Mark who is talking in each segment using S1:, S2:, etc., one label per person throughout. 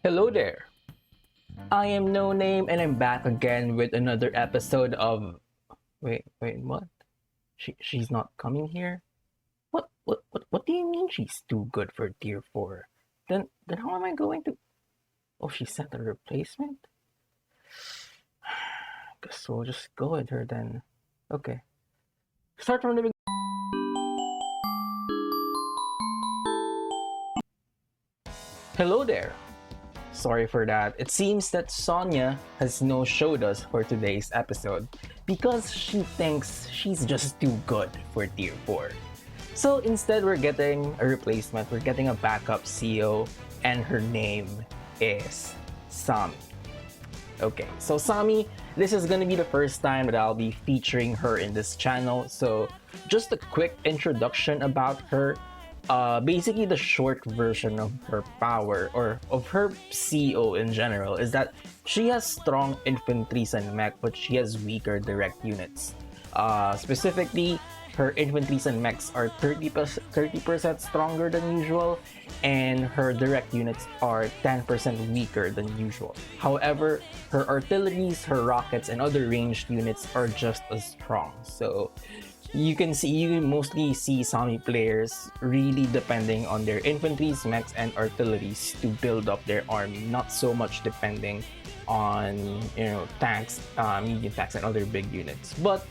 S1: Hello there. I am No Name and I'm back again with another episode of wait, what? She's not coming here? What do you mean she's too good for tier 4? Then how am I going to Oh, she sent a replacement? Guess we'll just go with her then. Okay. Start from the beginning. Hello there. Sorry for that. It seems that Sonja has no showed us for today's episode because she thinks she's just too good for tier 4. So instead, we're getting a replacement. We're getting a backup CEO, and her name is Sami. Okay, so Sami, this is gonna be the first time that I'll be featuring her in this channel. So just a quick introduction about her. Basically, the short version of her power or of her CEO in general is that she has strong infantries and mech, but she has weaker direct units. Specifically, her infantries and mechs are 30% stronger than usual, and her direct units are 10% weaker than usual. However, her artilleries, her rockets, and other ranged units are just as strong. So you mostly see Sami players really depending on their infantries, mechs, and artilleries to build up their army, not so much depending on tanks, medium tanks, and other big units. But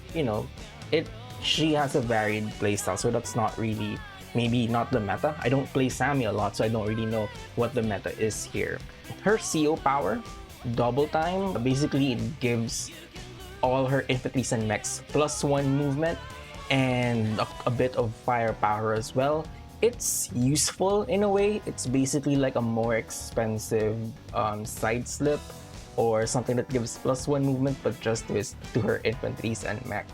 S1: it she has a varied playstyle, so that's not really maybe not the meta. I don't play Sami a lot, so I don't really know what the meta is here. Her CO power, double time, basically it gives all her infantries and mechs +1 movement and a bit of firepower as well. It's useful in a way. It's basically like a more expensive side slip or something that gives +1 movement, but just to her infantries and mech.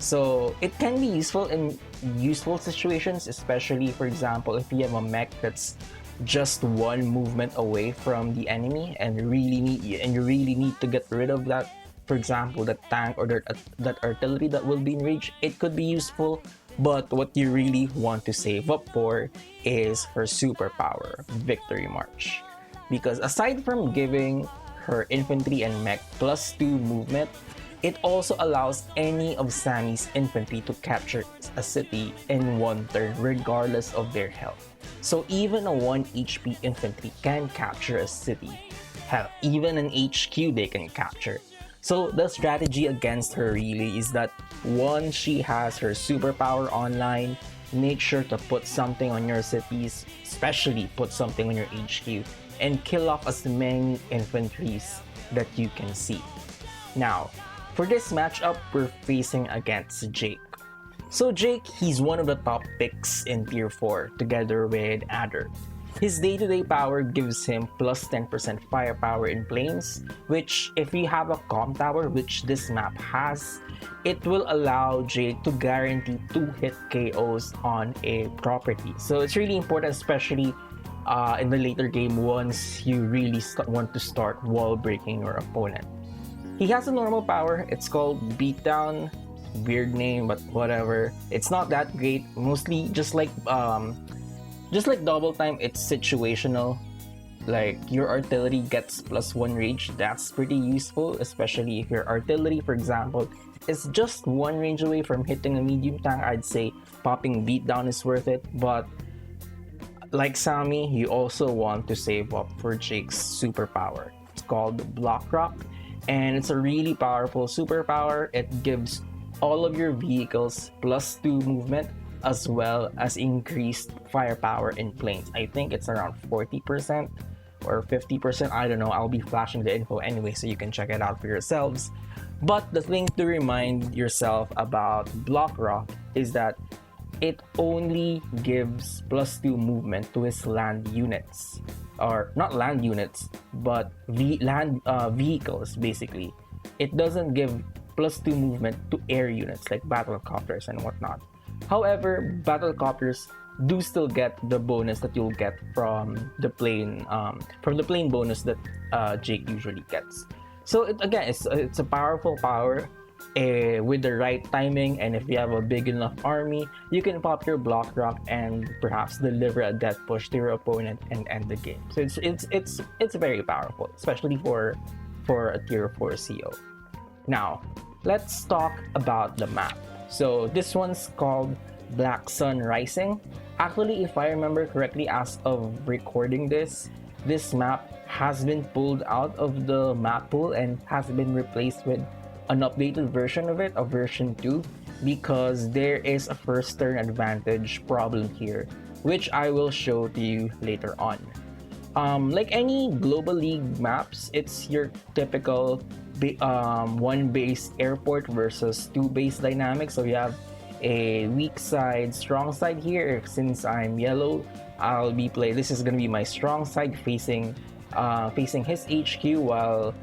S1: So it can be useful in useful situations, especially for example if you have a mech that's just one movement away from the enemy and you really need to get rid of that, for example that tank or that artillery that will be in range. It could be useful, but what you really want to save up for is her superpower, Victory March, because aside from giving her infantry and mech +2 movement, it also allows any of Sami's infantry to capture a city in one turn regardless of their health. So even a 1 HP infantry can capture a city. Hell, even an HQ they can capture. So the strategy against her really is that once she has her superpower online, make sure to put something on your cities, especially put something on your HQ, and kill off as many infantries that you can see. Now, for this matchup, we're facing against Jake. So Jake, he's one of the top picks in tier 4 together with Adder. His day-to-day power gives him +10% firepower in planes, which if you have a comp tower, which this map has, it will allow Jake to guarantee 2-hit KOs on a property. So it's really important, especially in the later game once you really want to start wall breaking your opponent. He has a normal power. It's called Beatdown. Weird name, but whatever. It's not that great. Mostly just like double time, it's situational. Like your artillery gets +1 range. That's pretty useful, especially if your artillery, for example, is just 1 range away from hitting a medium tank. I'd say popping Beatdown is worth it. But like Sami, you also want to save up for Jake's superpower. It's called Block Rock, and it's a really powerful superpower. It gives all of your vehicles +2 movement as well as increased firepower in planes. I think it's around 40% or 50%. I don't know. I'll be flashing the info anyway, so you can check it out for yourselves. But the thing to remind yourself about Block Rock is that it only gives +2 movement to his land units, or not land units, but vehicles basically. It doesn't give +2 movement to air units like battlecopters and whatnot. However, battlecopters do still get the bonus that you'll get from the plane bonus that Jake usually gets. So it's a powerful power. with the right timing, and if you have a big enough army, you can pop your block rock and perhaps deliver a death push to your opponent and end the game. So it's very powerful, especially for a tier 4 CO. Now, let's talk about the map. So this one's called Black Sun Rising. Actually, if I remember correctly, as of recording this map has been pulled out of the map pool and has been replaced with an updated version of it, a version 2, because there is a first turn advantage problem here, which I will show to you later on. Like any Global League maps, it's your typical one base airport versus two base dynamic. So you have a weak side, strong side here. Since I'm yellow, this is gonna be my strong side facing his HQ, while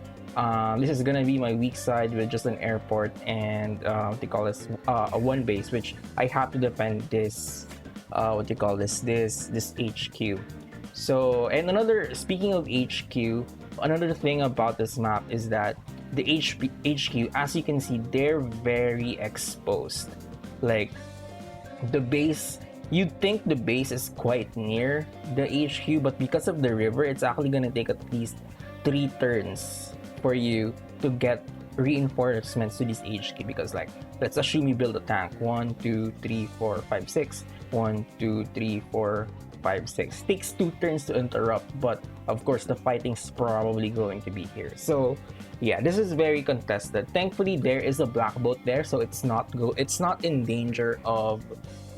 S1: this is gonna be my weak side with just an airport and what they call this, a one base, which I have to defend this this HQ. So, and speaking of HQ, another thing about this map is that the HQ, as you can see, they're very exposed. Like the base, you'd think the base is quite near the HQ, but because of the river, it's actually gonna take at least 3 turns for you to get reinforcements to this HQ. Because, like, let's assume you build a tank 1 2 3 4 5 6 1 2 3 4 5 6 takes 2 turns to interrupt, but of course the fighting's probably going to be here. So yeah, this is very contested. Thankfully there is a black boat there, so it's not in danger of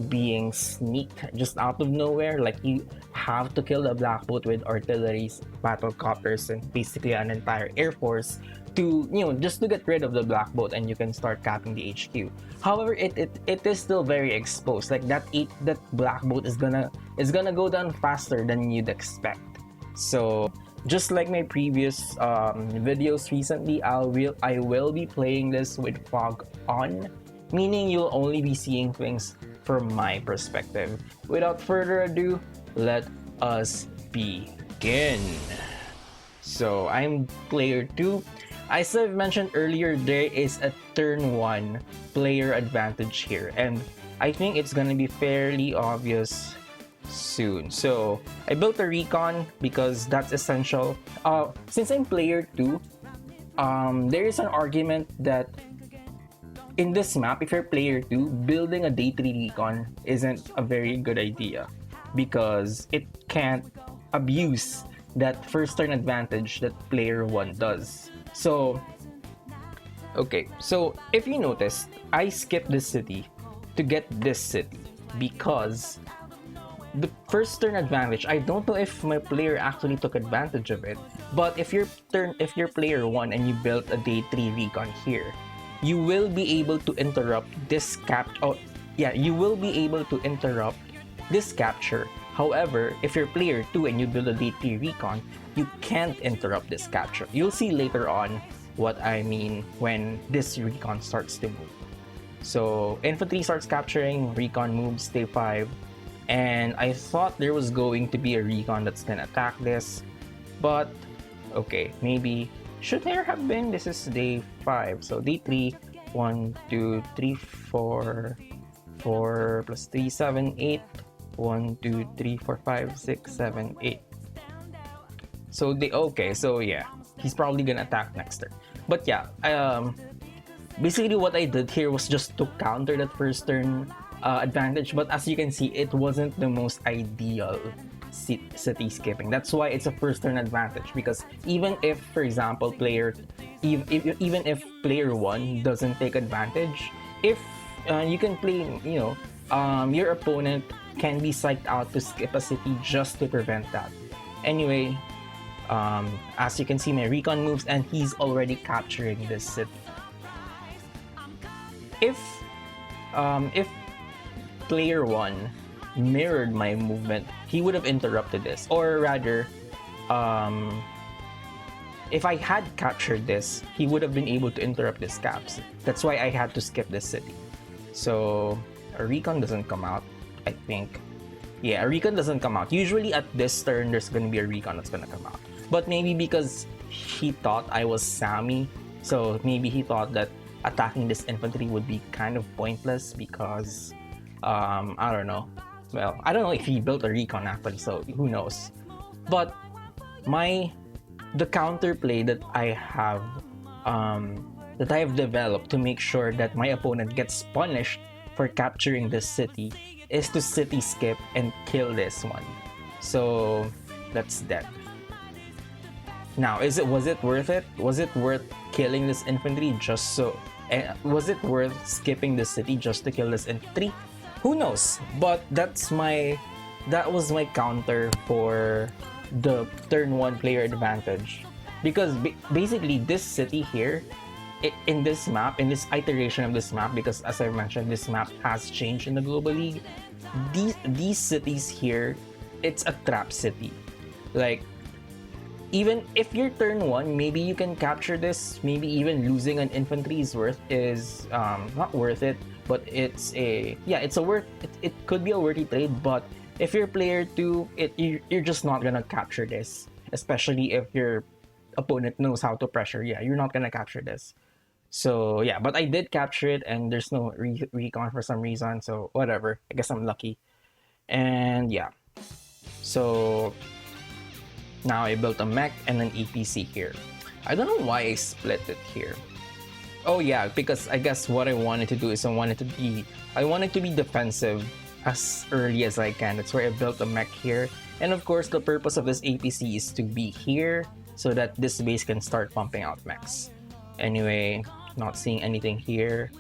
S1: being sneaked just out of nowhere. Like, you have to kill the black boat with artilleries, battle copters, and basically an entire air force to, just to get rid of the black boat, and you can start capping the HQ. However, it is still very exposed. Like that black boat is gonna go down faster than you'd expect. So just like my previous videos recently, I will be playing this with fog on, meaning you'll only be seeing things from my perspective. Without further ado, let us begin. So I'm player 2. As I've mentioned earlier, there is a turn 1 player advantage here, and I think it's gonna be fairly obvious soon. So I built a recon because that's essential. Since I'm player 2, there is an argument that in this map, if you're player 2, building a day 3 recon isn't a very good idea because it can't abuse that first turn advantage that player 1 does. So, okay, so if you noticed, I skipped this city to get this city because the first turn advantage, I don't know if my player actually took advantage of it, but if you're player 1 and you built a day 3 recon here, you will be able to interrupt this you will be able to interrupt this capture. However, if you're player 2 and you build a day 3 recon, you can't interrupt this capture. You'll see later on what I mean when this recon starts to move. So infantry starts capturing, recon moves day 5, and I thought there was going to be a recon that's gonna attack this, but okay, maybe should there have been? This is day 5, so day 3, 1 2 3 4 4 plus 3 7 8 1 2 3 4 5 6 7 8. So yeah, he's probably gonna attack next turn. But yeah, basically what I did here was just to counter that first turn advantage, but as you can see, it wasn't the most ideal city skipping. That's why it's a first turn advantage, because even if, for example, even if player 1 doesn't take advantage, if you can play, your opponent can be psyched out to skip a city just to prevent that. Anyway, as you can see, my recon moves and he's already capturing this city. If player 1 mirrored my movement, he would have interrupted this, or rather, if I had captured this, he would have been able to interrupt this caps. That's why I had to skip this city. So a recon doesn't come out, I think. Yeah, a recon doesn't come out. Usually at this turn, there's gonna be a recon that's gonna come out. But maybe because he thought I was Sammy, so maybe he thought that attacking this infantry would be kind of pointless because I don't know. Well, I don't know if he built a recon actually, so who knows. But my the counterplay that I have developed to make sure that my opponent gets punished for capturing this city is to city skip and kill this one. So that's dead. Now, was it worth it? Was it worth killing this infantry just so? Was it worth skipping the city just to kill this infantry? Who knows? But that was my counter for the turn one player advantage, because basically this city here, in this map, in this iteration of this map, because as I mentioned, this map has changed in the Global League. These cities here, it's a trap city. Like, even if you're turn one, maybe you can capture this. Maybe even losing an infantry is not worth it. But it's a worth. It could be a worthy trade. But if you're player two, you're just not gonna capture this. Especially if your opponent knows how to pressure. Yeah, you're not gonna capture this. So yeah, but I did capture it, and there's no recon for some reason. So whatever. I guess I'm lucky. And yeah, so now I built a mech and an EPC here. I don't know why I split it here. Oh yeah, because I guess what I wanted to do is I wanted to be defensive as early as I can. That's why I built a mech here. And of course, the purpose of this APC is to be here so that this base can start pumping out mechs. Anyway, not seeing anything here.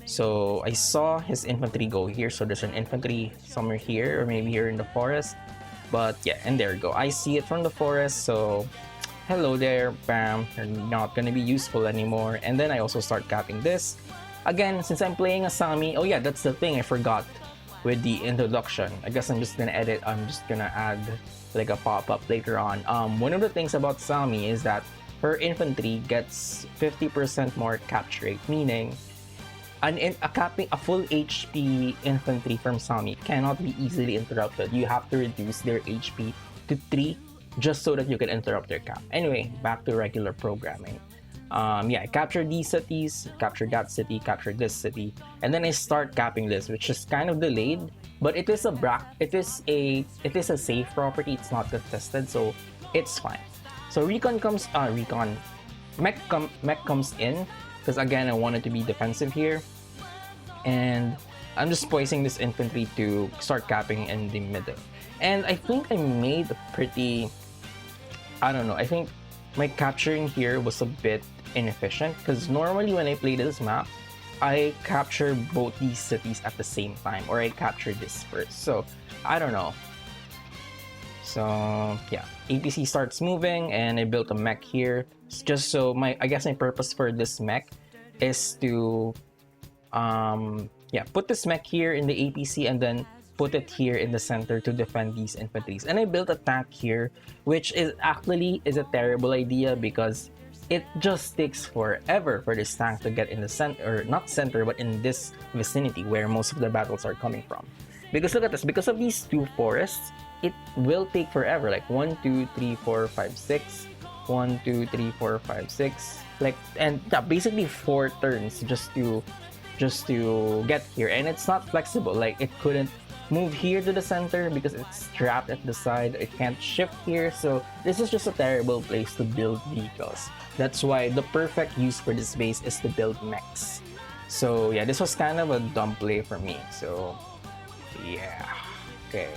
S1: So I saw his infantry go here. So there's an infantry somewhere here, or maybe here in the forest. But yeah, and there you go. I see it from the forest, so hello there, bam. You're not gonna be useful anymore. And then I also start capping this. Again, since I'm playing a Sami, oh yeah, that's the thing I forgot with the introduction. I guess I'm just gonna add like a pop-up later on. One of the things about Sami is that her infantry gets 50% more capture rate, meaning a full HP infantry from Sami cannot be easily interrupted. You have to reduce their HP to 3 just so that you can interrupt their cap. Anyway, back to regular programming. Yeah, I captured these cities, captured that city, captured this city, and then I start capping this, which is kind of delayed, but it is a safe property. It's not contested, so it's fine. So mech comes in, because again, I wanted to be defensive here. And I'm just poising this infantry to start capping in the middle. And I think I made a pretty... I don't know, I think my capturing here was a bit inefficient, because normally when I play this map, I capture both these cities at the same time, or I capture this first. So, I don't know. So, yeah. APC starts moving, and I built a mech here. It's just so I guess my purpose for this mech is to put this mech here in the APC and then put it here in the center to defend these infantries. And I built a tank here, which is a terrible idea because it just takes forever for this tank to get in the center, or not center, but in this vicinity where most of the battles are coming from. Because look at this, because of these two forests, it will take forever, like 1, 2, 3, 4, 5, 6, 1, 2, 3, 4, 5, 6, like, and yeah, basically 4 turns just to get here. And it's not flexible, like it couldn't move here to the center because it's trapped at the side. It can't shift here, so this is just a terrible place to build vehicles. That's why the perfect use for this base is to build mechs. So yeah, this was kind of a dumb play for me. So yeah, okay.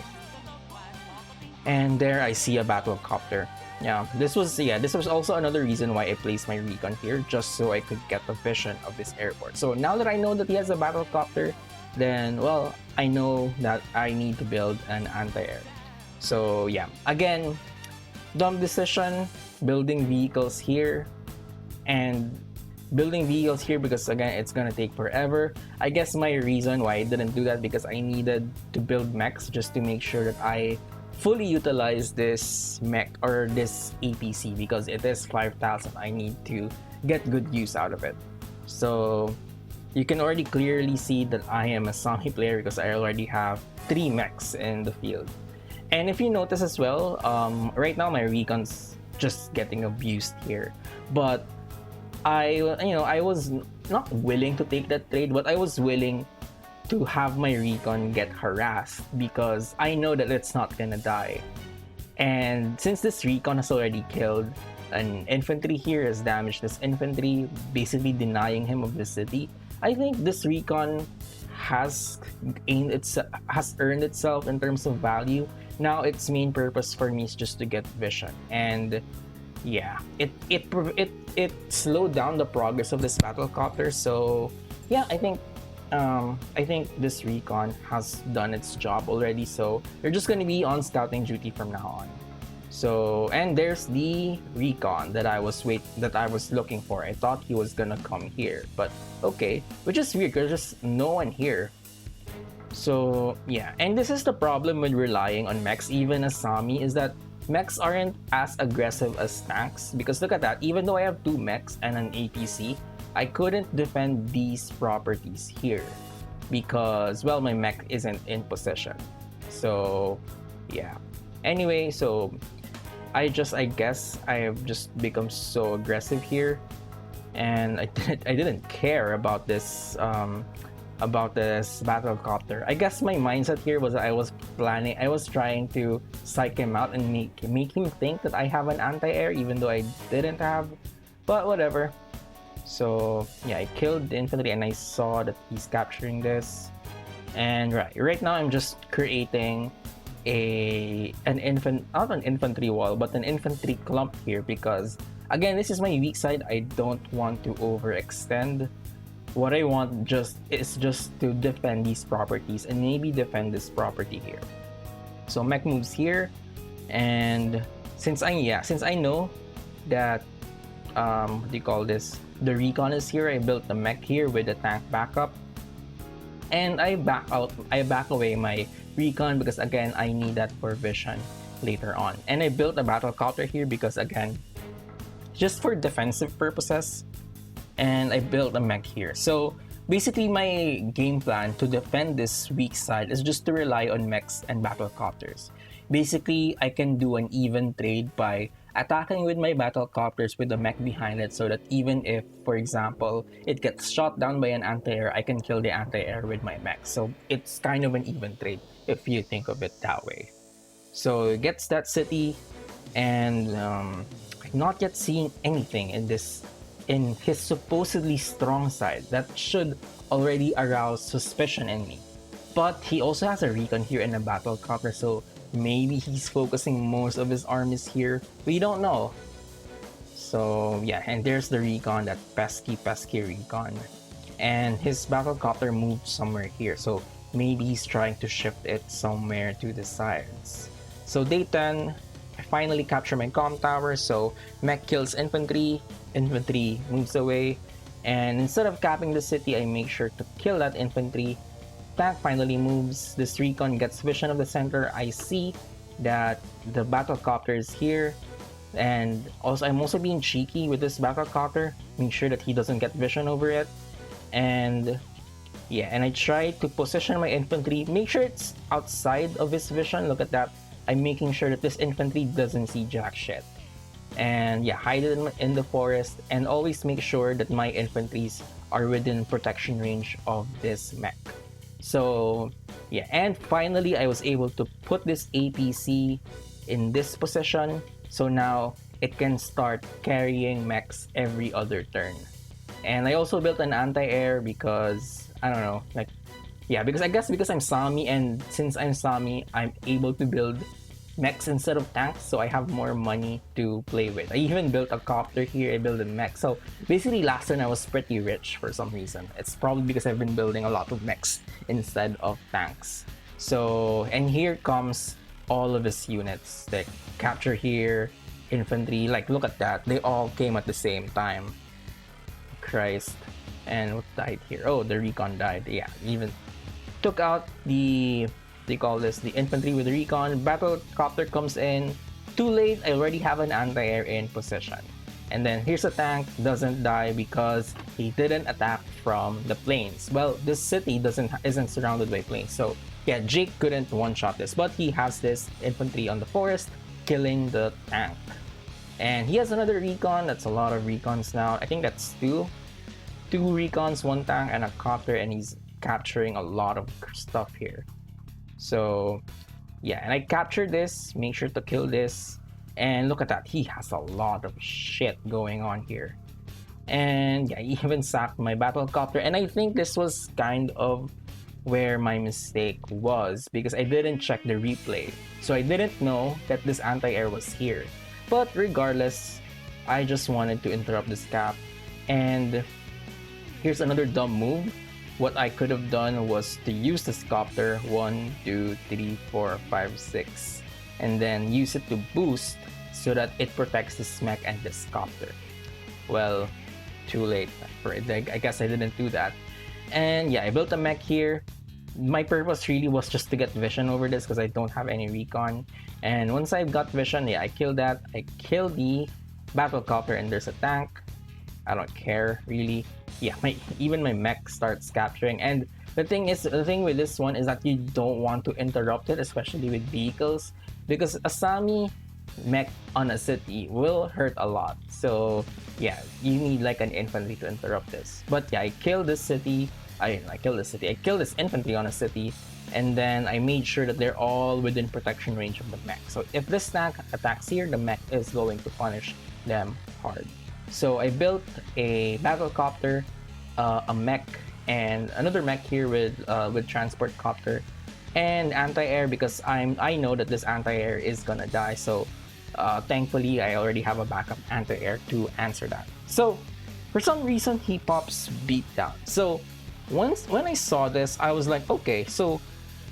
S1: And there I see a battle copter. Yeah, this was also another reason why I placed my recon here, just so I could get the vision of this airport. So now that I know that he has a battle copter, then well, I know that I need to build an anti-air. So yeah, again, dumb decision, building vehicles here, and building vehicles here because again, it's gonna take forever. I guess my reason why I didn't do that because I needed to build mechs just to make sure that I fully utilize this mech or this APC because it is 5,000. I need to get good use out of it. So you can already clearly see that I am a Sami player because I already have 3 mechs in the field. And if you notice as well, right now my recon's just getting abused here. But I was not willing to take that trade, but I was willing to have my recon get harassed because I know that it's not gonna die. And since this recon has already killed an infantry here, has damaged this infantry, basically denying him of the city, I think this recon has has earned itself in terms of value. Now its main purpose for me is just to get vision, and yeah, it slowed down the progress of this battlecopter. So yeah, I think this recon has done its job already. So they're just gonna be on scouting duty from now on. So, and there's the recon that I was looking for. I thought he was gonna come here, but okay, which is weird because there's just no one here. So yeah, and this is the problem with relying on mechs, even as Sami, is that mechs aren't as aggressive as tanks. Because look at that, even though I have 2 mechs and an APC, I couldn't defend these properties here because, well, my mech isn't in position. So yeah. Anyway, so I guess I have just become so aggressive here, and I didn't care about this battlecopter. I guess my mindset here was I was trying to psych him out and make him think that I have an anti-air even though I didn't have, but whatever. So yeah, I killed the infantry and I saw that he's capturing this, and right now I'm just creating not an infantry wall, but an infantry clump here because again, this is my weak side. I don't want to overextend. What I want is just to defend these properties and maybe defend this property here. So mech moves here, and since I know that what do you call this? The recon is here. I built the mech here with the tank backup, and I back away my recon because again I need that for vision later on. And I built a battlecopter here because again, just for defensive purposes. And I built a mech here. So basically my game plan to defend this weak side is just to rely on mechs and battlecopters. Basically, I can do an even trade by attacking with my battlecopters with the mech behind it, so that even if, for example, it gets shot down by an anti-air, I can kill the anti-air with my mech. So it's kind of an even trade if you think of it that way. So it gets that city, and I'm not yet seeing anything in his supposedly strong side that should already arouse suspicion in me. But he also has a recon here and a battlecopter, so maybe he's focusing most of his armies here. We don't know. So yeah, and there's the recon, that pesky recon. And his battlecopter moved somewhere here, so maybe he's trying to shift it somewhere to the sides. So day 10, I finally capture my comm tower, so mech kills infantry moves away, and instead of capping the city, I make sure to kill that infantry. Tank finally moves, this recon gets vision of the center. I see that the battlecopter is here, and also I'm also being cheeky with this battlecopter, make sure that he doesn't get vision over it. And yeah, and I try to position my infantry, make sure it's outside of his vision. Look at that, I'm making sure that this infantry doesn't see jack shit. And yeah, hide it in the forest, and always make sure that my infantries are within protection range of this mech. So yeah, and finally I was able to put this APC in this position, so now it can start carrying mechs every other turn. And I also built an anti-air because I don't know, like, yeah, because I guess because I'm Sami, and since I'm Sami, I'm able to build mechs instead of tanks, so I have more money to play with. I even built a copter here, I built a mech. So basically last turn I was pretty rich for some reason. It's probably because I've been building a lot of mechs instead of tanks. So, and here comes all of his units. Like capture here, infantry, like look at that, they all came at the same time. Christ. And what died here? Oh, the recon died. Yeah, even took out the, they call this the infantry with the recon. Battlecopter comes in too late. I already have an anti-air in position. And then here's a tank, doesn't die because he didn't attack from the plains. Well, this city isn't surrounded by plains, so yeah, Jake couldn't one-shot this, but he has this infantry on the forest killing the tank. And he has another recon. That's a lot of recons now. I think that's two 2 recons, 1 tank, and a copter, and he's capturing a lot of stuff here. So yeah, and I captured this, make sure to kill this, and look at that, he has a lot of shit going on here. And yeah, he even sacked my battle copter, and I think this was kind of where my mistake was, because I didn't check the replay, so I didn't know that this anti-air was here. But regardless, I just wanted to interrupt this cap. And here's another dumb move. What I could have done was to use this copter 1, 2, 3, 4, 5, 6, and then use it to boost so that it protects this mech and this copter. Well, too late. I guess I didn't do that. And yeah, I built a mech here. My purpose really was just to get vision over this because I don't have any recon. And once I've got vision, yeah, I killed that. I killed the battle copter, and there's a tank. I don't care really. Yeah, even my mech starts capturing. And the thing with this one is that you don't want to interrupt it, especially with vehicles, because a Sami mech on a city will hurt a lot. So yeah, you need like an infantry to interrupt this. But yeah, I killed this city. I killed this infantry on a city, and then I made sure that they're all within protection range of the mech. So if this tank attacks here, the mech is going to punish them hard. So I built a battle copter, a mech, and another mech here with transport copter, and anti-air, because I know that this anti-air is gonna die. So thankfully I already have a backup anti-air to answer that. So for some reason he pops beatdown. So when I saw this, I was like, okay, so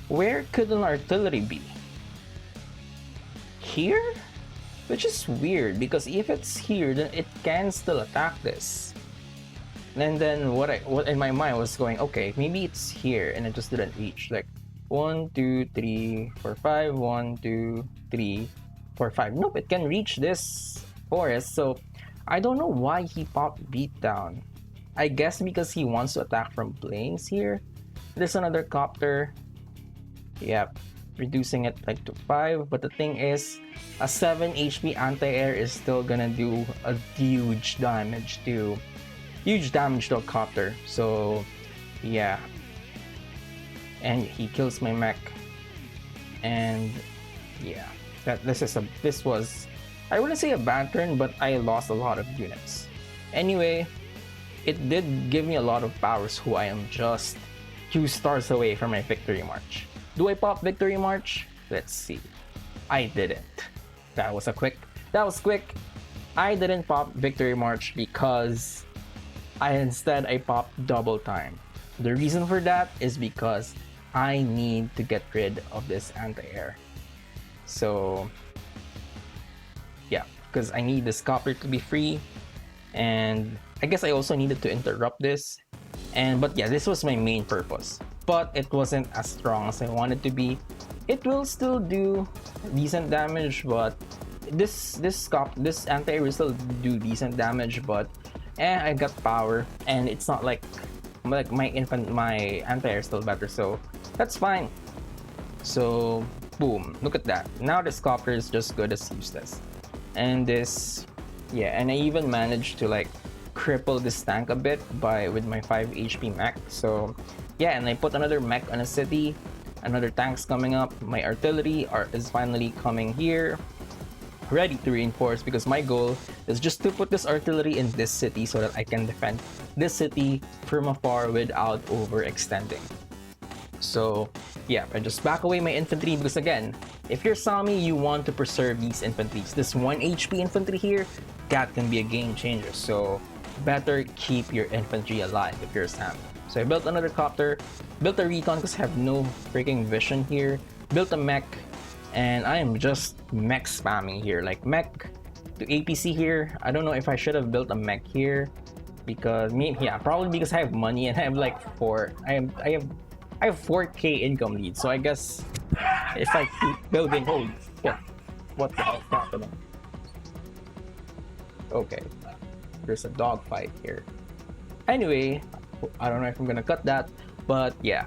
S1: where could an artillery be? Here? Which is weird, because if it's here, then it can still attack this. And then what in my mind was going, okay, maybe it's here and it just didn't reach. Like 1, 2, 3, 4, 5, 1, 2, 3, 4, 5. Nope, it can reach this forest. So I don't know why he popped beatdown. I guess because he wants to attack from planes here. There's another copter. Yep, reducing it like to 5. But the thing is, a 7 HP anti-air is still gonna do a huge damage to a copter. So yeah, and he kills my mech. And yeah, this was, I wouldn't say a bad turn, but I lost a lot of units. Anyway, it did give me a lot of powers, who I am just 2 stars away from my victory march. Do I pop victory march? Let's see. I didn't. That was quick. I didn't pop victory march because instead I popped double time. The reason for that is because I need to get rid of this anti-air. So yeah, because I need this copper to be free, and I guess I also needed to interrupt this. But yeah, this was my main purpose, but it wasn't as strong as I wanted to be. It will still do decent damage, but this anti-air will still do decent damage, but I got power, and it's not like my anti-air is still better, so that's fine. So boom, look at that. Now this copter is just good as useless. And this, yeah, and I even managed to like cripple this tank a bit with my 5 HP mech. So yeah, and I put another mech on a city. Another tank's coming up. My artillery is finally coming here, ready to reinforce, because my goal is just to put this artillery in this city so that I can defend this city from afar without overextending. So yeah, I just back away my infantry, because again, if you're Sami, you want to preserve these infantries. This 1 HP infantry here, that can be a game changer. So better keep your infantry alive if you're Sami. So I built another copter, built a recon because I have no freaking vision here, built a mech, and I am just mech spamming here, like mech to APC here. I don't know if I should have built a mech here, because probably because I have money and I have like I have 4k income lead. So I guess if I keep building, what the hell is happening? Okay, there's a dog fight here. Anyway, I don't know if I'm gonna cut that, but yeah,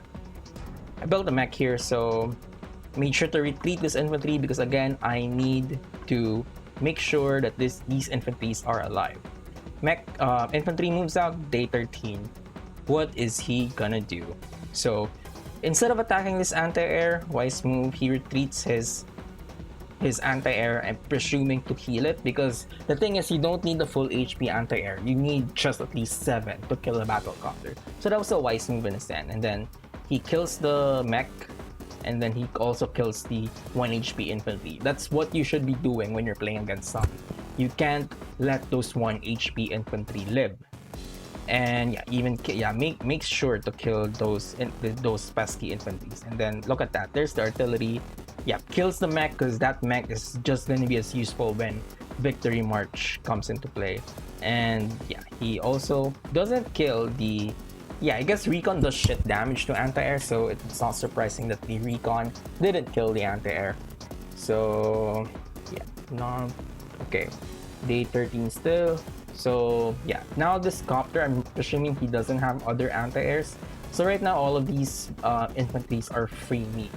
S1: I built a mech here, so made sure to retreat this infantry, because again, I need to make sure that these infantries are alive. infantry moves out, day 13. What is he gonna do? So instead of attacking this anti-air, wise move, he retreats his anti-air. I'm presuming to heal it, because the thing is, you don't need the full HP anti-air. You need just at least 7 to kill a battle copter. So that was a wise move in a sense. And then he kills the mech, and then he also kills the 1 HP infantry. That's what you should be doing when you're playing against zombie. You can't let those 1 HP infantry live. And make sure to kill those pesky infantries. And then look at that, there's the artillery. Kills the mech, because that mech is just going to be as useful when Victory March comes into play. And he also doesn't kill the I guess recon does shit damage to anti-air, so it's not surprising that the recon didn't kill the anti-air. So okay, day 13 still. So now this copter, I'm presuming he doesn't have other anti-airs. So right now all of these infantries are free meat.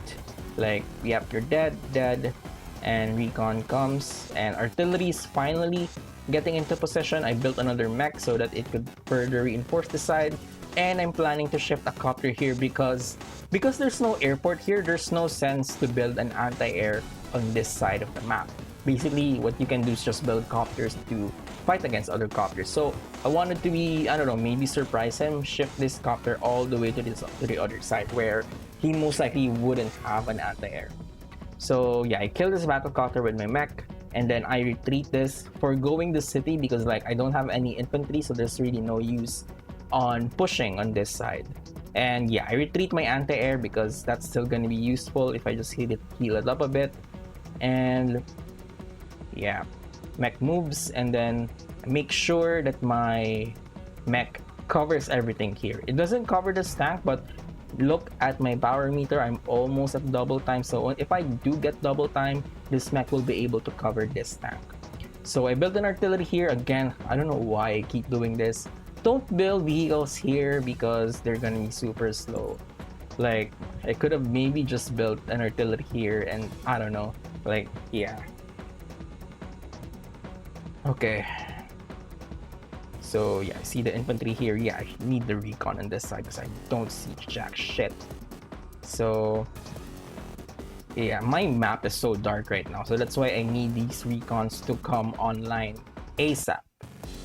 S1: Like, you're dead, and recon comes, and artillery is finally getting into position. I built another mech so that it could further reinforce the side, and I'm planning to shift a copter here because there's no airport here. There's no sense to build an anti-air on this side of the map. Basically, what you can do is just build copters to fight against other copters. So I wanted to be, I don't know, maybe surprise him, shift this copter all the way to the other side where he most likely wouldn't have an anti-air. So I kill this battle copter with my mech, and then I retreat this, foregoing the city because I don't have any infantry, so there's really no use on pushing on this side. And I retreat my anti-air because that's still going to be useful if I just heal it up a bit. And mech moves, and then make sure that my mech covers everything here. It doesn't cover this tank, but look at my power meter, I'm almost at double time. So if I do get double time, this mech will be able to cover this tank. So I built an artillery here. Again, I don't know why I keep doing this. Don't build vehicles here because they're gonna be super slow. Like, I could have maybe just built an artillery here, and I don't know, okay. So I see the infantry here. I need the recon on this side because I don't see jack shit. So my map is so dark right now, so that's why I need these recons to come online ASAP.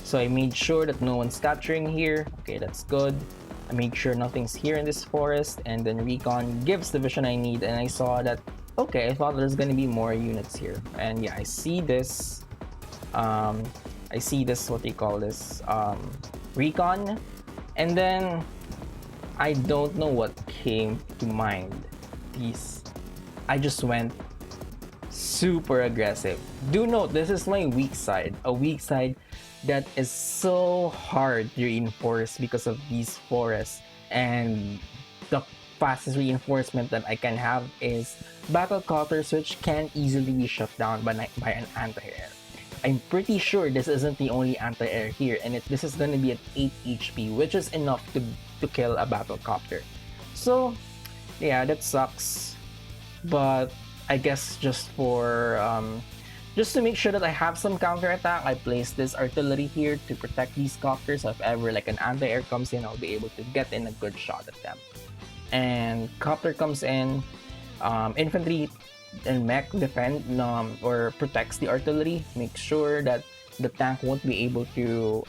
S1: So I made sure that no one's capturing here. Okay, that's good. I made sure nothing's here in this forest, and then recon gives the vision I need, and I saw that, okay, I thought there's gonna be more units here. And I see this what do you call this, recon, and then I don't know what came to mind. I just went super aggressive. Do note, this is my weak side, a weak side that is so hard to reinforce because of these forests, and the fastest reinforcement that I can have is battle copters, which can easily be shut down by an anti-air. I'm pretty sure this isn't the only anti-air here, and this is gonna be at 8 HP, which is enough to kill a battle copter. So that sucks, but I guess just to make sure that I have some counterattack, I placed this artillery here to protect these copters. So if ever an anti-air comes in, I'll be able to get in a good shot at them. And copter comes in, infantry and mech defend or protects the artillery. Make sure that the tank won't be able to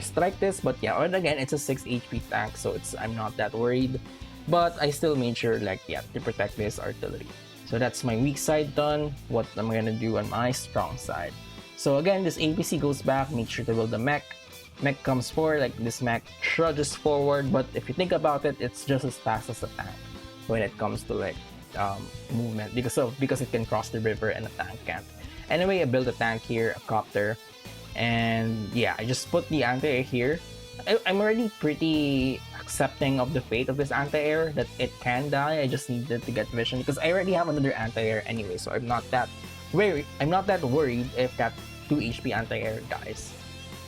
S1: strike this. But and again, it's a 6 HP tank, so I'm not that worried. But I still made sure to protect this artillery. So that's my weak side done. What am I gonna do on my strong side? So again, this APC goes back, make sure to build the mech. Mech comes forward, this mech trudges forward, but if you think about it, it's just as fast as a tank when it comes to movement because it can cross the river and a tank can't. Anyway, I built a tank here, a copter, and I just put the anti-air here. I'm already pretty accepting of the fate of this anti-air, that it can die. I just needed to get vision because I already have another anti-air anyway, so I'm not that worried if that 2 HP anti-air dies.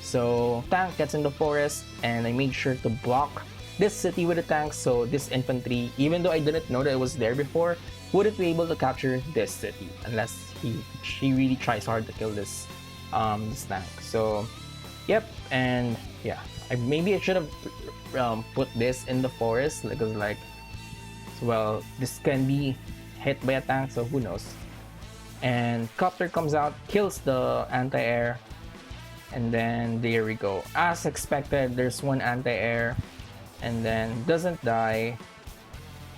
S1: So tank gets in the forest, and I made sure to block this city with a tank, so this infantry, even though I didn't know that it was there before, wouldn't be able to capture this city unless she really tries hard to kill this tank. So Yep, and yeah, maybe I should have put this in the forest because like, well, this can be hit by a tank, so who knows. And copter comes out, kills the anti-air, and then there we go. As expected, there's one anti-air, and then doesn't die.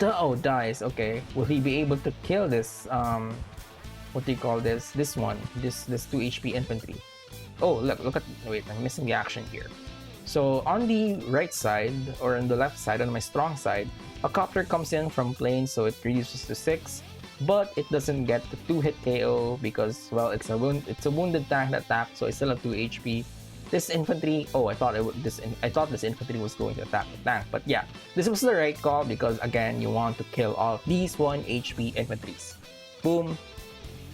S1: Oh, dies. Okay, will he be able to kill this? What do you call this? This one, this 2 HP infantry. Oh, look at. Wait, I'm missing the action here. So on the right side or on the left side, on my strong side, a copter comes in from plane, so it reduces to 6, but it doesn't get the 2-hit KO because, well, it's a wounded tank that attacked, so I still have 2 HP. This infantry, oh, I thought this infantry was going to attack the tank, but yeah, this was the right call because again, you want to kill all of these 1 HP infantries. Boom,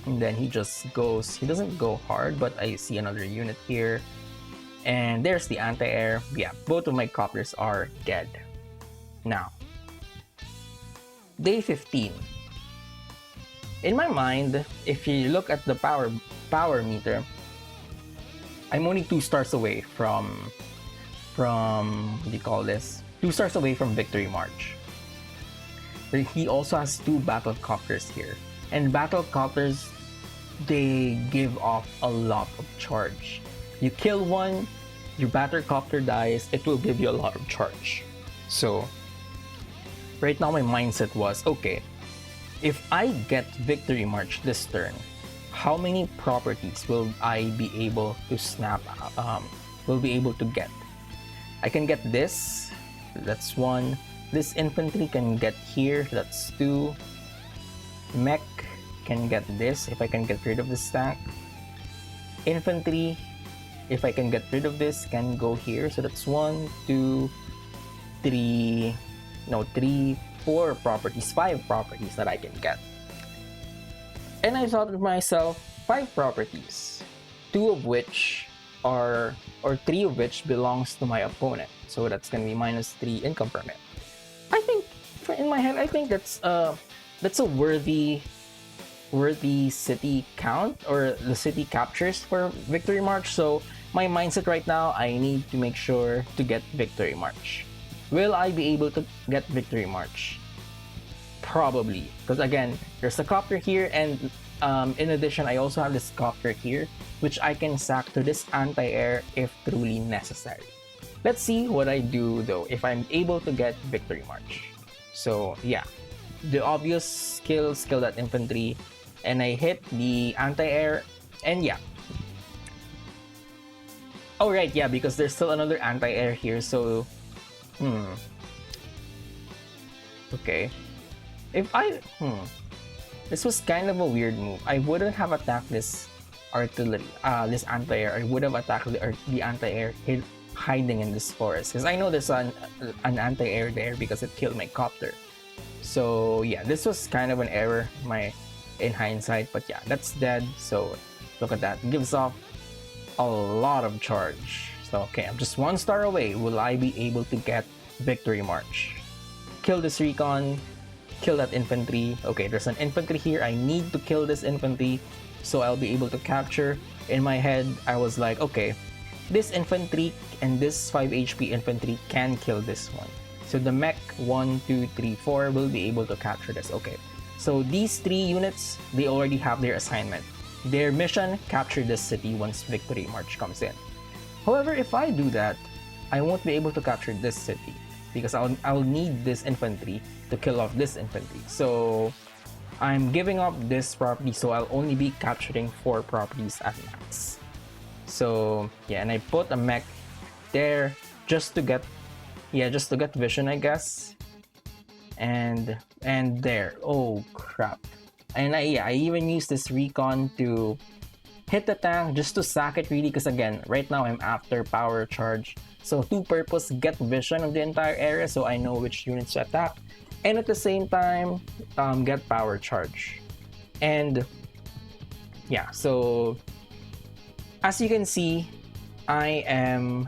S1: and then he just goes. He doesn't go hard, but I see another unit here. And there's the anti-air. Yeah, both of my copters are dead. Now, day 15. In my mind, if you look at the power meter, I'm only 2 stars away from what do you call this? 2 stars away from Victory March. But he also has 2 battle copters here. And battle copters, they give off a lot of charge. You kill one, your battle copter dies, it will give you a lot of charge. So, right now my mindset was, okay, if I get Victory March this turn, how many properties will I be able to get? I can get this, that's 1. This infantry can get here, that's 2. Mech can get this, if I can get rid of this tank. Infantry, if I can get rid of this, can go here, so that's 1, 2, 3, 4 properties, 5 properties that I can get. And I thought to myself, 5 properties, 2 of which are, or 3 of which belongs to my opponent. So that's gonna be -3 income permit. I think, in my head, I think that's a worthy city count, or the city captures for Victory March. So my mindset right now, I need to make sure to get Victory March. Will I be able to get Victory March? Probably, because again, there's a copter here, and in addition, I also have this copter here, which I can sack to this anti-air if truly necessary. Let's see what I do though if I'm able to get Victory March. So yeah, the obvious skill that infantry, and I hit the anti-air, and yeah. Oh right, yeah, because there's still another anti-air here, so okay. If I this was kind of a weird move. I wouldn't have attacked this artillery, this anti-air. I would have attacked the anti-air hiding in this forest, because I know there's an anti-air there because it killed my copter. So yeah, this was kind of an error in hindsight, but yeah, that's dead. So look at that, it gives off a lot of charge. So okay, I'm just 1 star away. Will I be able to get Victory March? Kill this recon, kill that infantry. Okay, there's an infantry here. I need to kill this infantry so I'll be able to capture. In my head, I was like, okay, this infantry and this 5 HP infantry can kill this one. So the mech 1, 2, 3, 4 will be able to capture this. Okay, so these 3 units, they already have their assignment. Their mission, capture this city once Victory March comes in. However, if I do that, I won't be able to capture this city because I'll need this infantry to kill off this infantry. So I'm giving up this property, so I'll only be capturing 4 properties at max. So yeah, and I put a mech there just to get vision, I guess. And there, oh crap. And I even used this recon to hit the tank just to sack it really, because again, right now I'm after power charge. So to purpose, get vision of the entire area so I know which units to attack. And at the same time, get power charge. And yeah, so as you can see, I am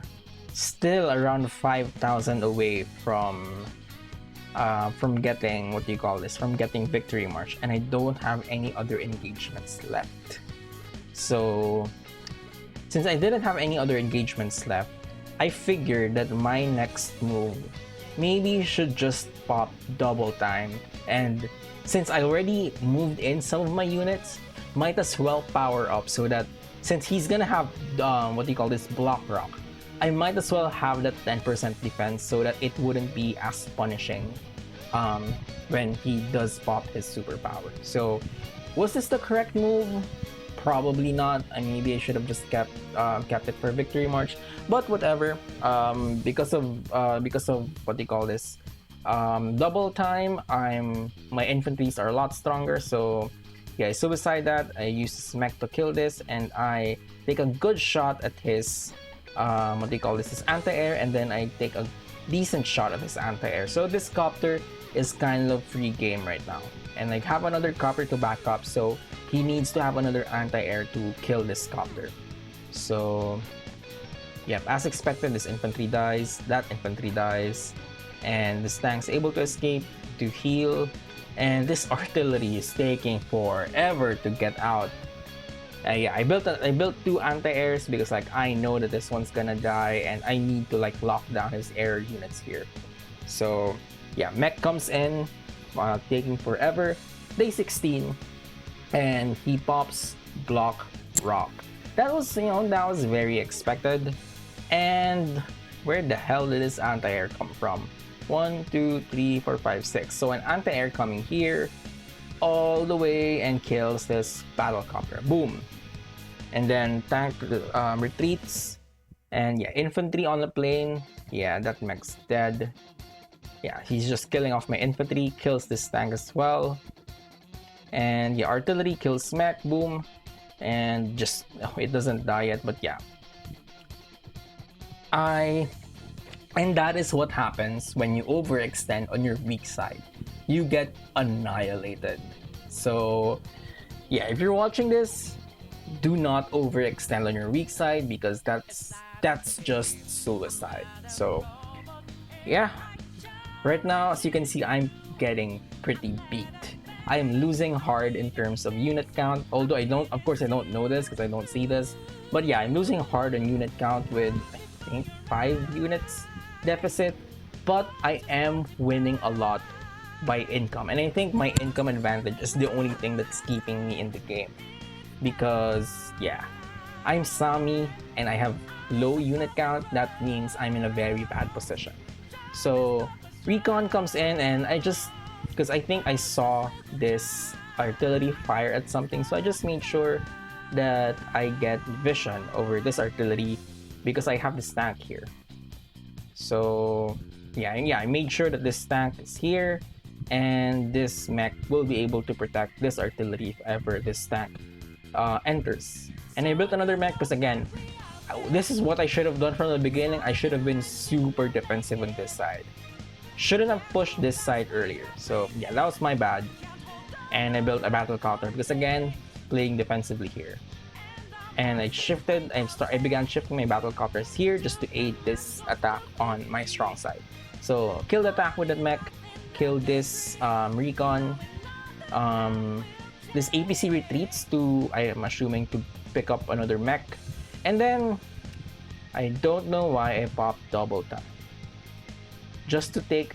S1: still around 5,000 away from getting, from getting Victory March, and I don't have any other engagements left. So Since I didn't have any other engagements left, I figured that my next move maybe should just pop double time. And since I already moved in some of my units, might as well power up so that since he's gonna have what do you call this, block rock, I might as well have that 10% defense so that it wouldn't be as punishing when he does pop his superpower. So was this the correct move? Probably not. Maybe I should have just kept it for Victory March, but whatever. Because of what do you call this, double time, my infantries are a lot stronger. So yeah, I suicide that. I use Smack to kill this, and I take a good shot at his what do you call this, his anti-air, and then I take a decent shot at his anti-air. So this copter is kind of free game right now, and I have another copter to back up, so he needs to have another anti-air to kill this copter. So yep, as expected, this infantry dies, that infantry dies, and this tank's able to escape to heal, and this artillery is taking forever to get out. Yeah, I built 2 anti-airs because like I know that this one's gonna die, and I need to like lock down his air units here. So yeah, mech comes in, taking forever. Day 16, and he pops block rock. That was very expected. And where the hell did this anti-air come from? 1, 2, 3, 4, 5, 6. So an anti-air coming here all the way and kills this battle copter. Boom. And then tank retreats, and yeah, infantry on the plane. Yeah, that mech's dead. Yeah, he's just killing off my infantry, kills this tank as well. And yeah, artillery kills mech. Boom. And just it doesn't die yet, but yeah, and that is what happens when you overextend on your weak side. You get annihilated. So yeah, if you're watching this, do not overextend on your weak side, because that's just suicide. So yeah, right now, as you can see, I'm getting pretty beat. I am losing hard in terms of unit count, although I don't know this because I don't see this, but yeah, I'm losing hard on unit count with I think 5 units deficit, but I am winning a lot by income, and I think my income advantage is the only thing that's keeping me in the game, because yeah, I'm Sami and I have low unit count. That means I'm in a very bad position. So recon comes in, and because I think I saw this artillery fire at something, so I just made sure that I get vision over this artillery because I have this tank here. So yeah, I made sure that this tank is here, and this mech will be able to protect this artillery if ever this tank enters. And I built another mech because again, this is what I should have done from the beginning. I should have been super defensive on this side. Shouldn't have pushed this side earlier. So yeah, that was my bad. And I built a battle copter because again, playing defensively here. And I began shifting my battle copters here just to aid this attack on my strong side. So kill the attack with that mech, kill this recon. This APC retreats to, I am assuming, to pick up another mech. And then I don't know why I popped double tap. Just to take,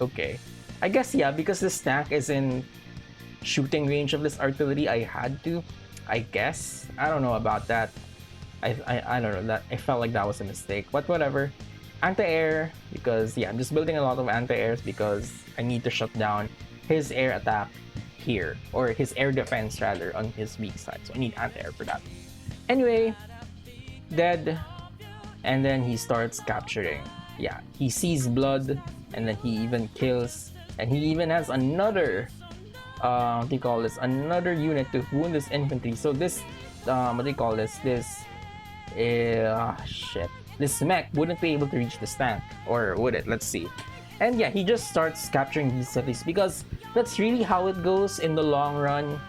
S1: okay, I guess yeah, because this tank is in shooting range of this artillery, I had to, I guess. I don't know about that. I don't know, that I felt like that was a mistake, but whatever. Anti-air, because yeah, I'm just building a lot of anti-airs because I need to shut down his air attack here, or his air defense rather, on his weak side. So I need anti-air for that. Anyway, dead, and then he starts capturing. Yeah, he sees blood, and then he even kills, and he even has another what do you call this, another unit to wound this infantry. So this what do you call this, shit, this mech wouldn't be able to reach this tank, or would it? Let's see. And yeah, he just starts capturing these cities because that's really how it goes in the long run.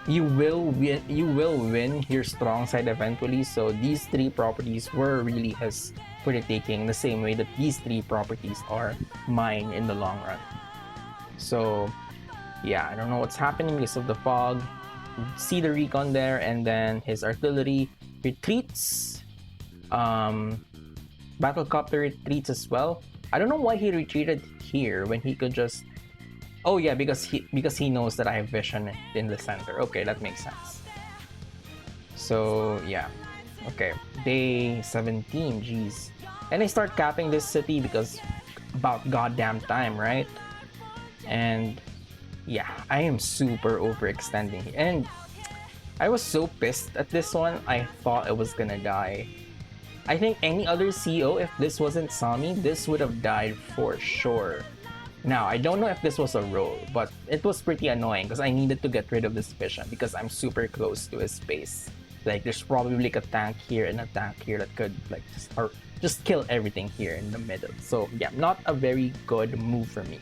S1: You will win your strong side eventually. So these 3 properties were really his for the taking, the same way that these 3 properties are mine in the long run. So yeah, I don't know what's happening because of the fog. See the recon there, and then his artillery retreats. Battlecopter retreats as well. I don't know why he retreated here when he could just. Oh yeah, because he knows that I have vision in the center. Okay, that makes sense. So yeah, okay, day 17. Jeez, and I start capping this city because about goddamn time, right? And yeah, I am super overextending here. And I was so pissed at this one, I thought I was gonna die. I think any other CEO, if this wasn't Sami, this would have died for sure. Now, I don't know if this was a roll, but it was pretty annoying because I needed to get rid of this vision because I'm super close to his space. Like, there's probably like a tank here and a tank here that could like just kill everything here in the middle. So yeah, not a very good move for me.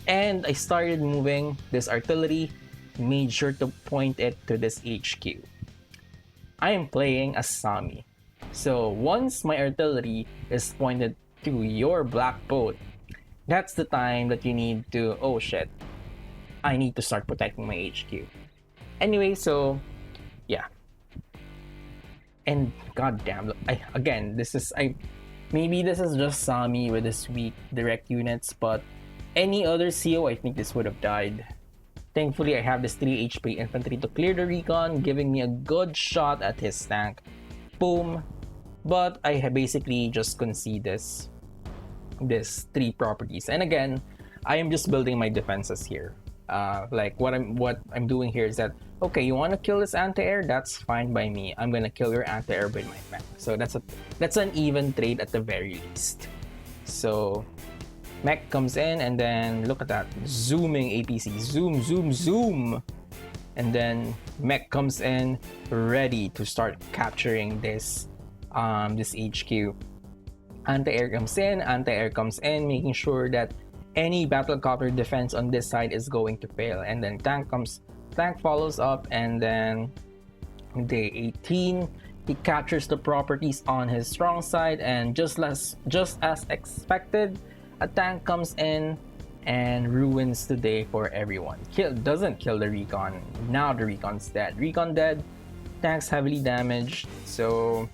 S1: And I started moving this artillery, made sure to point it to this HQ. I am playing as Sami. So once my artillery is pointed to your black boat, that's the time that you need to, oh shit, I need to start protecting my HQ. Anyway, so yeah. And goddamn, maybe this is just Sami with his weak direct units, but any other CO, I think this would have died. Thankfully, I have this 3 HP infantry to clear the recon, giving me a good shot at his tank. Boom. But I basically just concede this 3 properties. And again, I am just building my defenses here. Like what I'm doing here is that, okay, you want to kill this anti-air? That's fine by me. I'm gonna kill your anti-air with my mech. So that's an even trade at the very least. So mech comes in, and then look at that, zooming APC, zoom, zoom, zoom, and then mech comes in, ready to start capturing this HQ. Anti-air comes in, making sure that any battlecopter defense on this side is going to fail, and then tank follows up, and then day 18 he captures the properties on his strong side, and just as expected, a tank comes in and ruins the day for everyone. Doesn't kill the recon. Now the recon's dead. Recon dead, tank's heavily damaged. So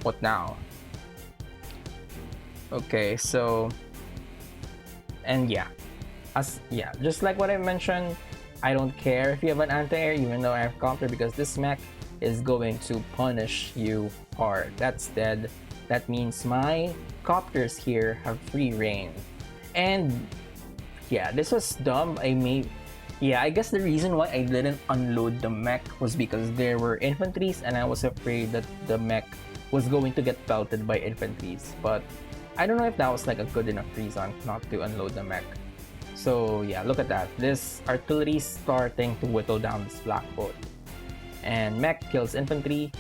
S1: what now? Okay, so and yeah, just like what I mentioned, I don't care if you have an anti-air, even though I have counter, because this mech is going to punish you hard. That's dead. That means my copters here have free reign. And yeah, this was dumb. I guess the reason why I didn't unload the mech was because there were infantries, and I was afraid that the mech was going to get pelted by infantries. But I don't know if that was like a good enough reason not to unload the mech. So yeah, look at that. This artillery is starting to whittle down this black boat. And mech kills infantry.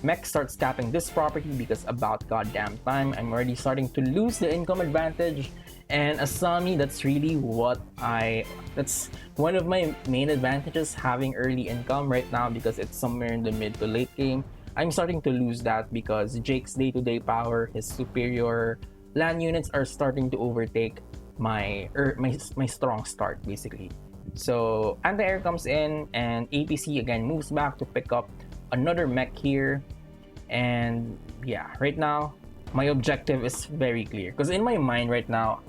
S1: Mech starts tapping this property because about goddamn time, I'm already starting to lose the income advantage. And as Sami, that's one of my main advantages, having early income right now, because it's somewhere in the mid to late game. I'm starting to lose that because Jake's day-to-day power, his superior land units are starting to overtake my strong start basically. So anti-air comes in, and APC again moves back to pick up another mech here. And yeah, right now my objective is very clear, because in my mind right now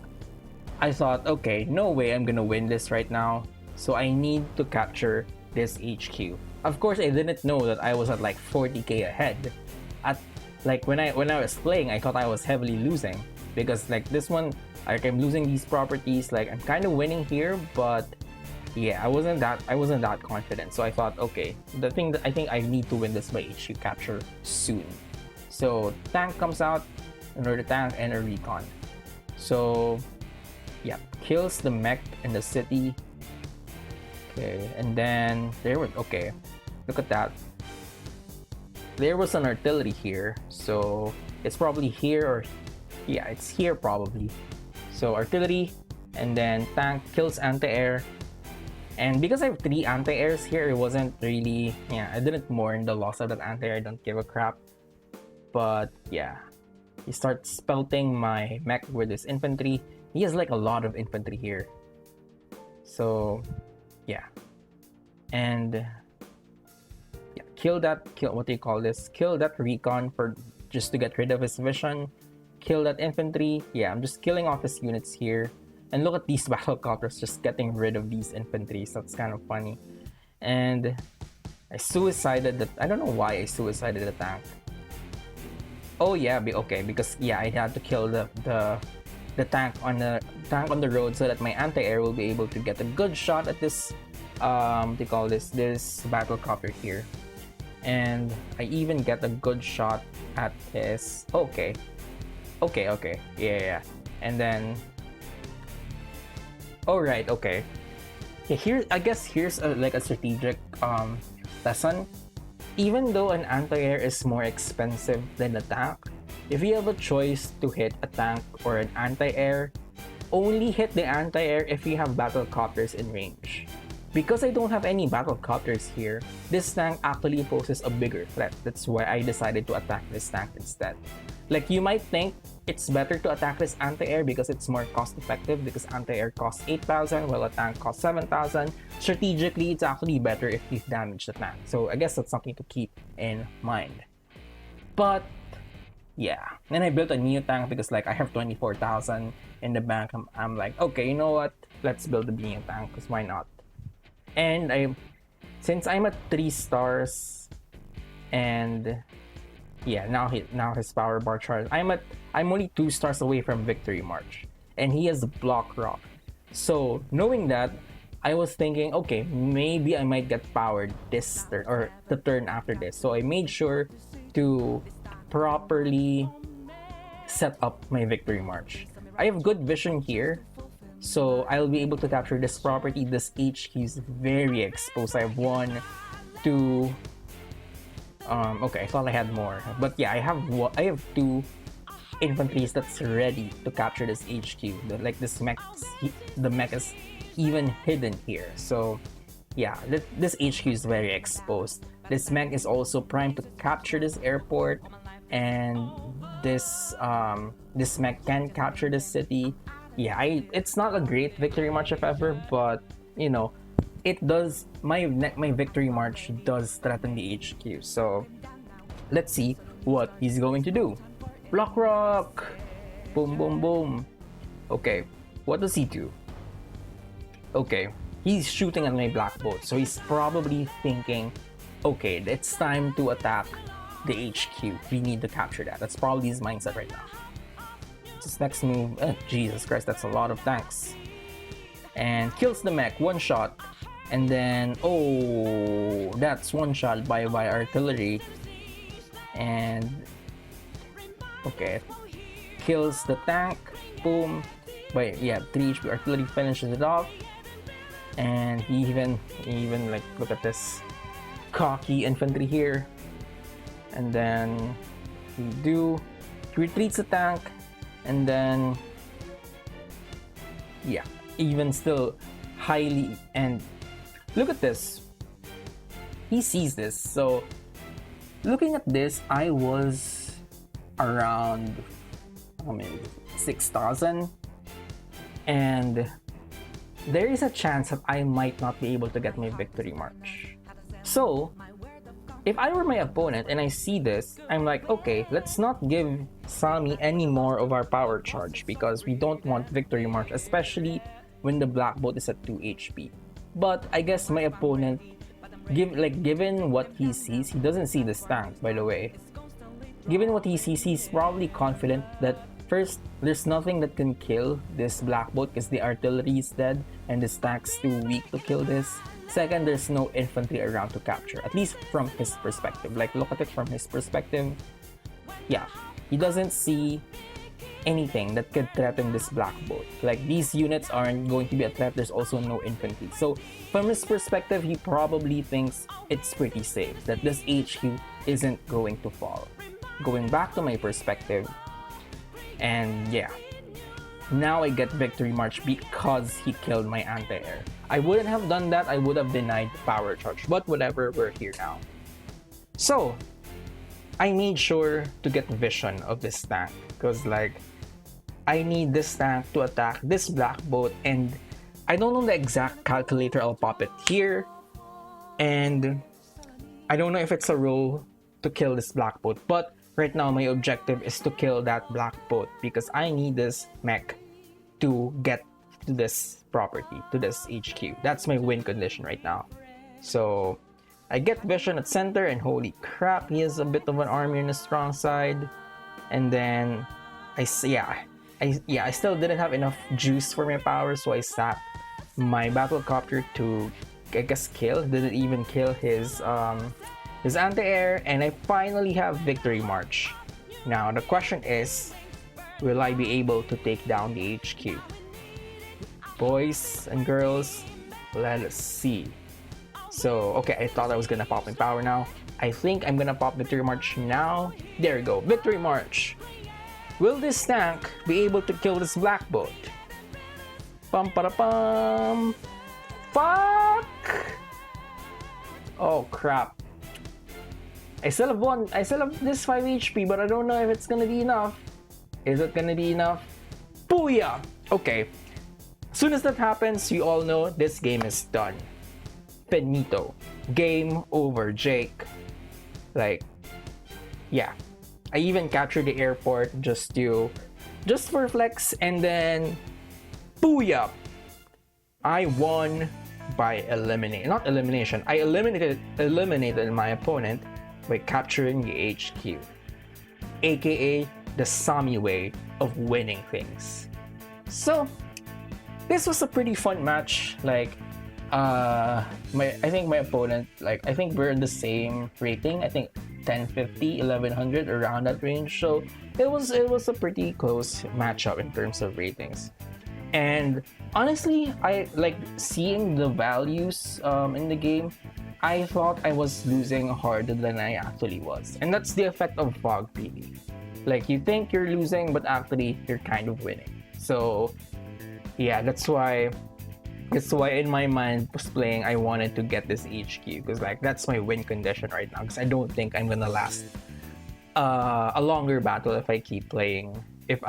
S1: I thought, okay, no way I'm gonna win this right now, so I need to capture this HQ. Of course, I didn't know that I was at like 40k ahead. At like when I was playing, I thought I was heavily losing, because like this one, like I'm losing these properties, like I'm kind of winning here, but yeah, I wasn't that confident. So I thought, okay, the thing that I think I need to win this by HQ capture soon. So tank comes out, another tank and a recon. So yeah, kills the mech in the city. Okay, and then okay, look at that. There was an artillery here, so it's probably here, or yeah, it's here probably. So artillery, and then tank kills anti-air. And because I have 3 anti-airs here, it wasn't really, I didn't mourn the loss of that anti-air. I don't give a crap. But yeah, he starts pelting my mech with his infantry. He has like a lot of infantry here. So yeah, and yeah, what do you call this? Kill that recon for just to get rid of his vision. Kill that infantry. Yeah, I'm just killing off his units here. And look at these battlecopters just getting rid of these infantry. So that's kind of funny. And I suicided that. I don't know why I suicided the tank. Oh yeah, okay, because yeah, I had to kill the tank on the road so that my anti-air will be able to get a good shot at this they call this battlecopter here. And I even get a good shot at his okay. Yeah. And then alright, okay. Yeah, here I guess here's like a strategic lesson. Even though an anti-air is more expensive than a tank, if you have a choice to hit a tank or an anti-air, only hit the anti-air if you have battlecopters in range. Because I don't have any battlecopters here, this tank actually poses a bigger threat. That's why I decided to attack this tank instead. Like, you might think it's better to attack this anti-air because it's more cost effective, because anti-air costs 8,000 while a tank costs 7,000. Strategically, it's actually better if you damage the tank. So I guess that's something to keep in mind. But yeah, then I built a new tank because like I have 24,000 in the bank. I'm like, okay, you know what? Let's build a new tank because why not? And since I'm at 3 stars, and yeah, now his power bar charge. I'm only 2 stars away from Victory March, and he has Block Rock. So knowing that, I was thinking, okay, maybe I might get powered this turn or the turn after this. So I made sure to properly set up my Victory March. I have good vision here, so I'll be able to capture this property. This HQ is very exposed. I have 1, 2. Okay, I thought I had more, but yeah, I have 2 infantries that's ready to capture this HQ. Like this mech, the mech is even hidden here. So yeah, this HQ is very exposed. This mech is also primed to capture this airport, and this mech can capture this city. Yeah, it's not a great Victory March if ever, but you know, it does. My Victory March does threaten the HQ. So let's see what he's going to do. Block Rock, boom, boom, boom. Okay, what does he do? Okay, he's shooting at my black boat, so he's probably thinking, okay, it's time to attack the HQ. We need to capture that. That's probably his mindset right now. His next move, Jesus Christ, that's a lot of tanks. And kills the mech, 1 shot. And then, oh, that's 1 shot by artillery. And, okay, kills the tank, boom. But yeah, 3 HP artillery finishes it off. And he even like, look at this cocky infantry here. And then he retreats the tank. And then, yeah, even still highly, and look at this. He sees this. So looking at this, I was around 6,000, and there is a chance that I might not be able to get my Victory March. So if I were my opponent and I see this, I'm like, okay, let's not give Sami any more of our power charge because we don't want Victory March, especially when the black boat is at 2 HP. But I guess my opponent, given what he sees, he doesn't see this tank, by the way. Given what he sees, he's probably confident that first, there's nothing that can kill this black boat because the artillery is dead and this tank's too weak to kill this. Second, there's no infantry around to capture, at least from his perspective. Like, look at it from his perspective. Yeah, he doesn't see anything that could threaten this black boat. Like, these units aren't going to be a threat. There's also no infantry. So from his perspective, he probably thinks it's pretty safe, that this HQ isn't going to fall. Going back to my perspective, and yeah, now I get Victory March because he killed my anti-air. I wouldn't have done that. I would have denied power charge, but whatever, we're here now. So I made sure to get vision of this tank because, like, I need this tank to attack this black boat, and I don't know the exact calculator. I'll pop it here, and I don't know if it's a role to kill this black boat, but right now my objective is to kill that black boat because I need this mech to get to this property, to this HQ. That's my win condition right now. So I get vision at center, and holy crap, he has a bit of an army on the strong side. And then I still didn't have enough juice for my power, so I sapped my battlecopter to, I guess, kill. Didn't even kill his anti-air, and I finally have victory march. Now the question is, will I be able to take down the HQ? Boys and girls, let us see. So, okay, I thought I was gonna pop my power now. I think I'm gonna pop Victory March now. There we go, Victory March. Will this tank be able to kill this black boat? Pum para pum. Fuck! Oh crap. I still have this 5 HP, but I don't know if it's gonna be enough. Is it gonna be enough? Booyah! Okay. As soon as that happens, you all know this game is done. Finito. Game over, Jake. Like, yeah. I even captured the airport just for flex, and then booyah! I won by not elimination. I eliminated my opponent by capturing the HQ, aka the Sami way of winning things. So this was a pretty fun match. Like, I think my opponent, like, I think we're in the same rating. I think 1050, 1100, around that range. So it was a pretty close matchup in terms of ratings. And honestly, I like seeing the values in the game. I thought I was losing harder than I actually was, and that's the effect of fog PD. Like, you think you're losing, but actually you're kind of winning. So yeah, that's why in my mind was playing, I wanted to get this HQ because, like, that's my win condition right now, because I don't think I'm gonna last a longer battle if I keep playing, if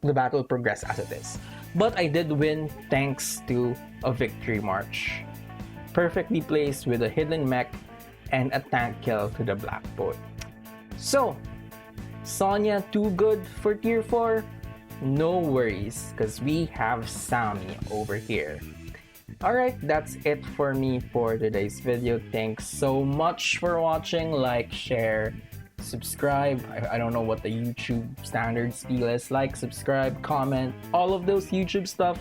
S1: the battle progress as it is. But I did win thanks to a victory march, perfectly placed with a hidden mech and a tank kill to the black boat. So Sonja too good for tier 4? No worries, because we have Sami over here. Alright, that's it for me for today's video. Thanks so much for watching. Like, share, subscribe. I don't know what the YouTube standard spiel is. Like, subscribe, comment, all of those YouTube stuff.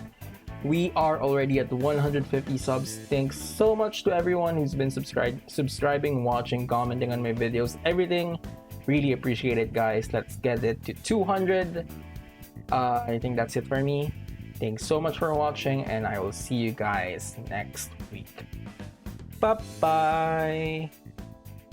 S1: We are already at 150 subs. Thanks so much to everyone who's been subscribing, watching, commenting on my videos, everything. Really appreciate it, guys. Let's get it to 200. I think that's it for me. Thanks so much for watching, and I will see you guys next week. Bye-bye!